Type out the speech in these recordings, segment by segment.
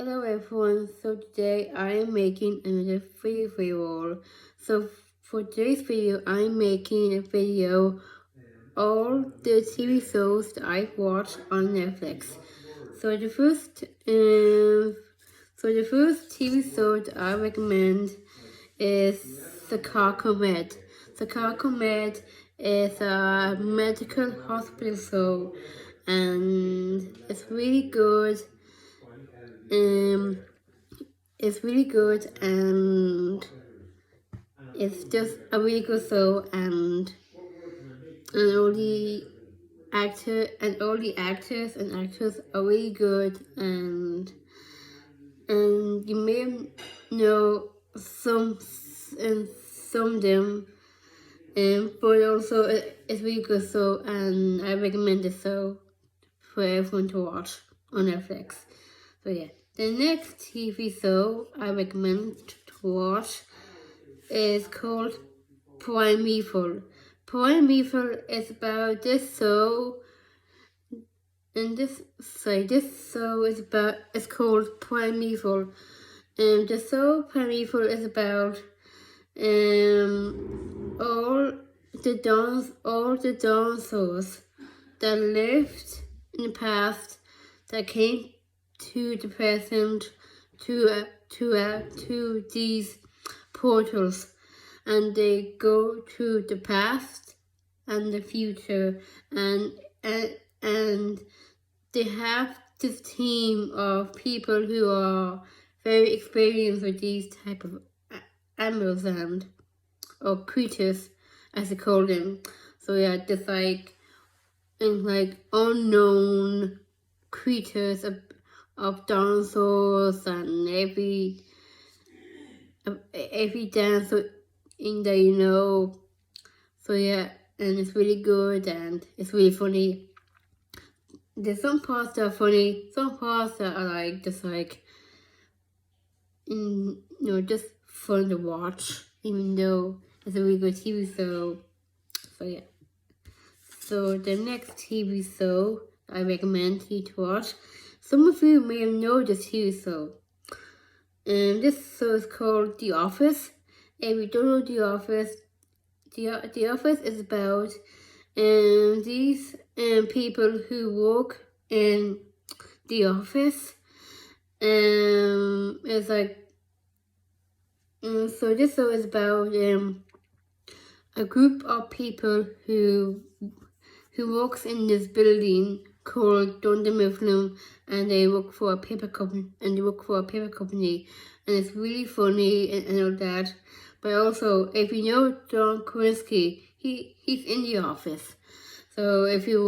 Hello everyone, so today I am making another video for you all. So for today's video, I'm making a video all the TV shows that I've watched on Netflix. So the first TV show that I recommend is Sakako Med. Sakako Med is a medical hospital show and it's really good. It's really good and it's just a really good show and all the actors and actors are really good and you may know some of them but also it's really good show and I recommend it so for everyone to watch on Netflix. So yeah, the next TV show I recommend to watch is called Primeval. Primeval is about this show, and this show it's called Primeval. And the show Primeval is about all the dinosaurs that lived in the past that came to the present to these portals, and they go to the past and the future, and they have this team of people who are very experienced with these type of animals or creatures, as they call them. So yeah, just like unknown creatures of dinosaurs and every dinosaur in there, So yeah, and it's really good and it's really funny. There's some parts that are funny, some parts that are just fun to watch, even though it's a really good TV show. So yeah. So the next TV show I recommend you to watch. Some of you may have known this TV show. This show is called The Office. If you don't know The Office, The Office is about these people who work in the office. It's so this show is about a group of people who works in this building called Dunder Mifflin, and they work for a paper company. And it's really funny and all that. But also, if you know John Krasinski, he's in The Office. So if you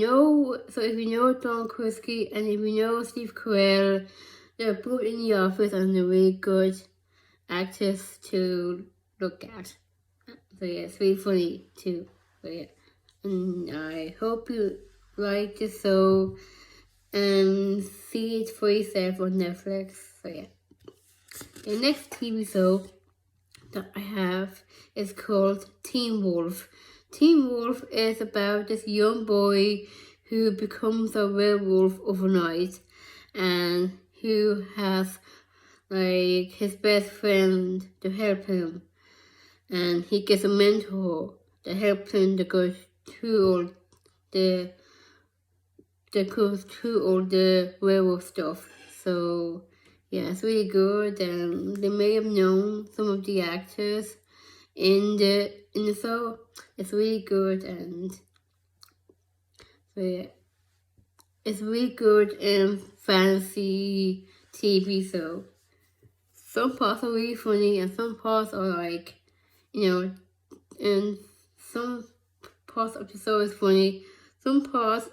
know John Krasinski and if you know Steve Carell, they're both in The Office and they're really good actors to look at. So yeah, it's really funny too. So yeah, and I hope you like the show and see it for yourself on Netflix. So yeah, the next TV show that I have is called Teen Wolf. Teen Wolf is about this young boy who becomes a werewolf overnight and who has his best friend to help him, and he gets a mentor to help him to go through all the werewolf stuff. So yeah, it's really good, and they may have known some of the actors in the show. It's really good, and so yeah, it's really good fantasy TV show. Some parts are really funny, and some parts are and some parts of the show is funny. Some parts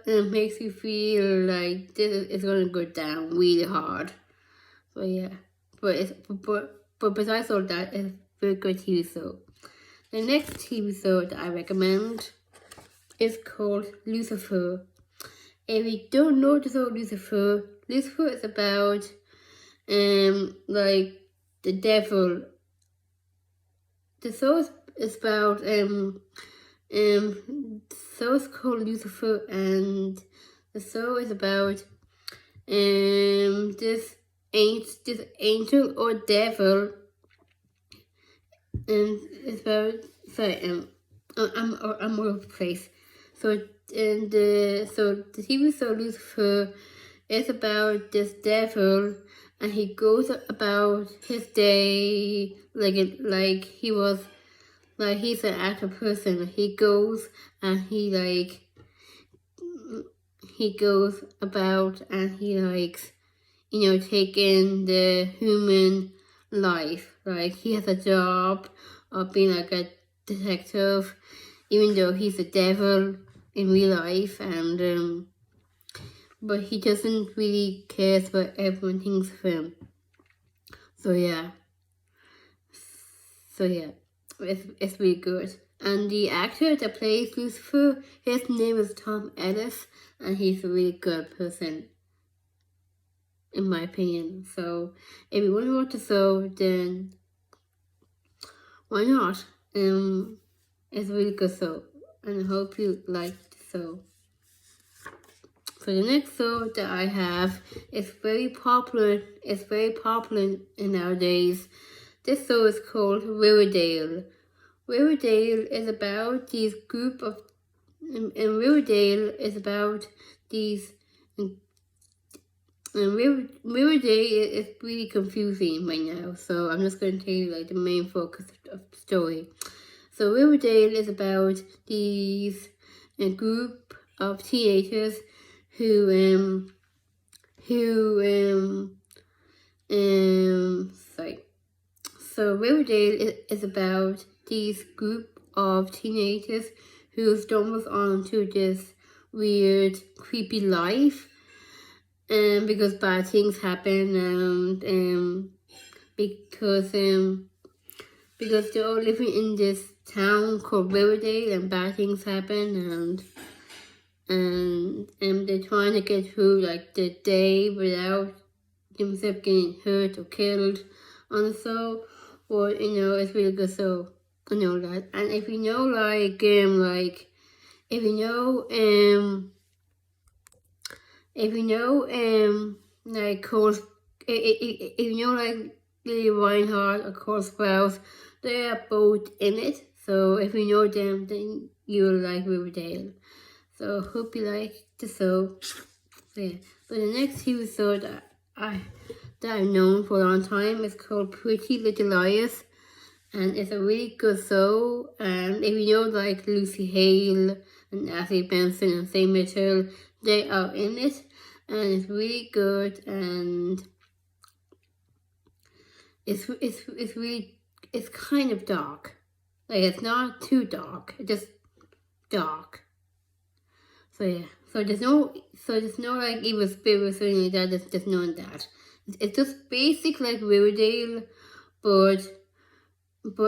makes you feel like this is gonna go down really hard. So yeah, but besides all that, it's a very good TV show. The next TV show that I recommend is called Lucifer. If you don't know the show Lucifer is about the devil. The show is about show is called Lucifer, and the show is about this angel or devil, and it's about I'm all over the place. So the TV show Lucifer is about this devil, and he goes about his day like he's an actual person. He goes and he goes about and he likes, taking the human life. Like, he has a job of being like a detective, even though he's a devil in real life, and but he doesn't really care what everyone thinks of him. So yeah, it's really good. And the actor that plays Lucifer, his name is Tom Ellis, and he's a really good person, in my opinion. So if you want to watch the show, then why not? It's a really good show, and I hope you like the show. So the next show that I have is very popular. It's very popular nowadays. This show is called Riverdale. Riverdale is about these group of, and Riverdale is about these. And Riverdale is really confusing right now, so I'm just going to tell you like the main focus of the story. So Riverdale is about these group of teenagers who sorry. So Riverdale is about these group of teenagers who stumbles onto this weird, creepy life. Because bad things happen, and because they're all living in this town called Riverdale, and bad things happen, and they're trying to get through like the day without themselves getting hurt or killed on the show. But it's really good. So I know that, and if you know like Course, if you know like Lily Reinhardt or Cole Sprouse, they are both in it. So if you know them, then you'll like Riverdale. So hope you like the show. So yeah. So the next TV show that I've known for a long time is called Pretty Little Liars, and it's a really good show. And if you know like Lucy Hale and Ashley Benson and Sam Mitchell, they are in it, and it's really good. And it's kind of dark. Like, it's not too dark, it's just dark. So yeah, so there's no like evil spirits or anything like that. There's none of that. It's just basic like Riverdale, but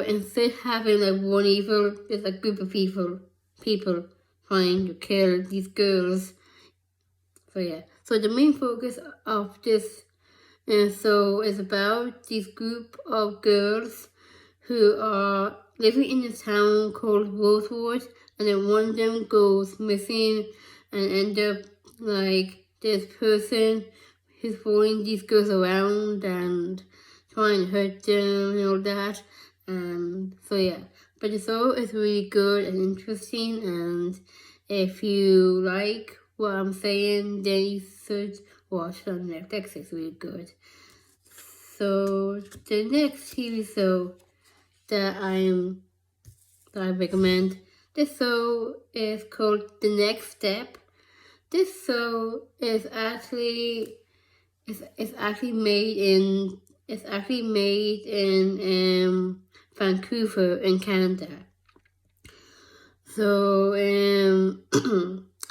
instead of having like one evil, there's a group of people trying to kill these girls. So yeah, so the main focus of this show is about this group of girls who are living in a town called Rosewood, and then one of them goes missing and end up like this person who's following these girls around and trying to hurt them and all that. And so yeah, but the show is really good and interesting, and if you like what I'm saying, then you should watch it on Netflix. It's really good. So the next TV show that I recommend, this show is called The Next Step. This show is actually made in Vancouver in Canada. So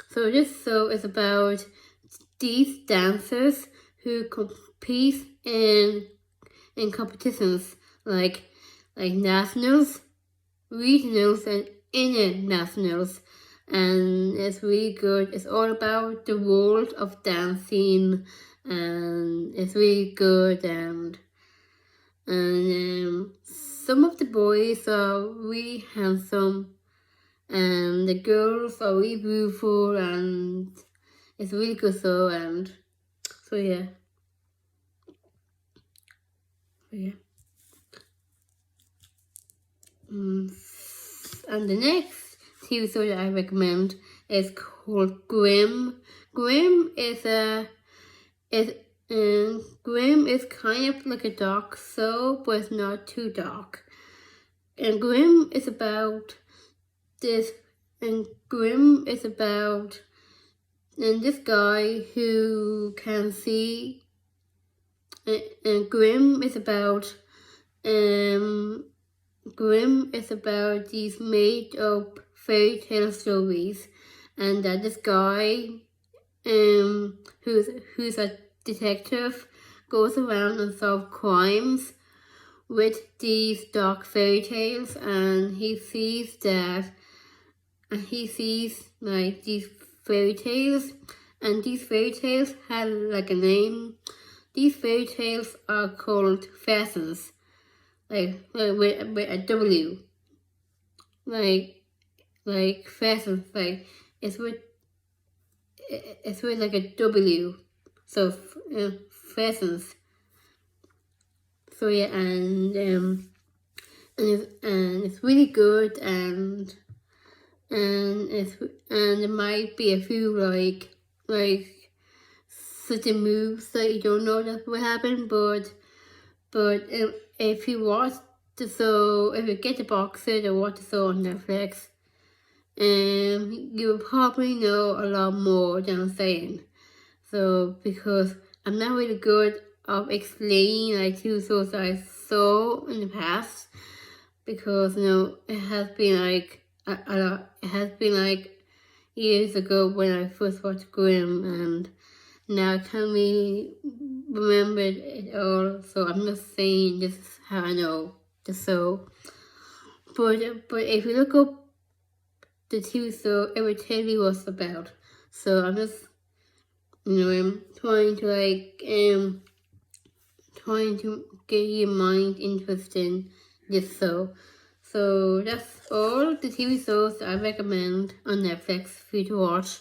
so this show is about these dancers who compete in competitions like nationals, regionals, and internationals, and it's really good. It's all about the world of dancing, and it's really good. And some of the boys are really handsome, and the girls are really beautiful, and it's really good show. And So yeah. And the next TV show that I recommend is called Grimm. Grimm is Grimm is kind of like a dark show, but it's not too dark. And Grimm is about this. And Grimm is about this guy who can see. And Grimm is about these made up fairy tale stories, and that this guy who's a detective goes around and solves crimes with these dark fairy tales, and he sees like these fairy tales, and these fairy tales have like a name. These fairy tales are called pheasants, like with a W, like pheasants, like it's with like a W, so pheasants. So yeah, and it's really good, and there might be a few like certain moves that you don't know that will happen, but if you watch the show, if you get the box set or watch the show on Netflix, you will probably know a lot more than I'm saying. So because I'm not really good of explaining like two shows that I saw in the past, because it has been like it has been like years ago when I first watched Grimm, and now I can't really remember it all, so I'm just saying this is how I know the show. But if you look up the TV show, it will tell you what it's about. So I'm just I'm trying to get your mind interested in this show. So that's all the TV shows that I recommend on Netflix for you to watch.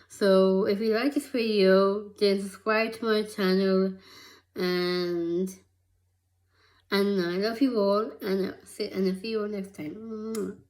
So if you like this video, then subscribe to my channel, and I love you all, and I'll see you all next time.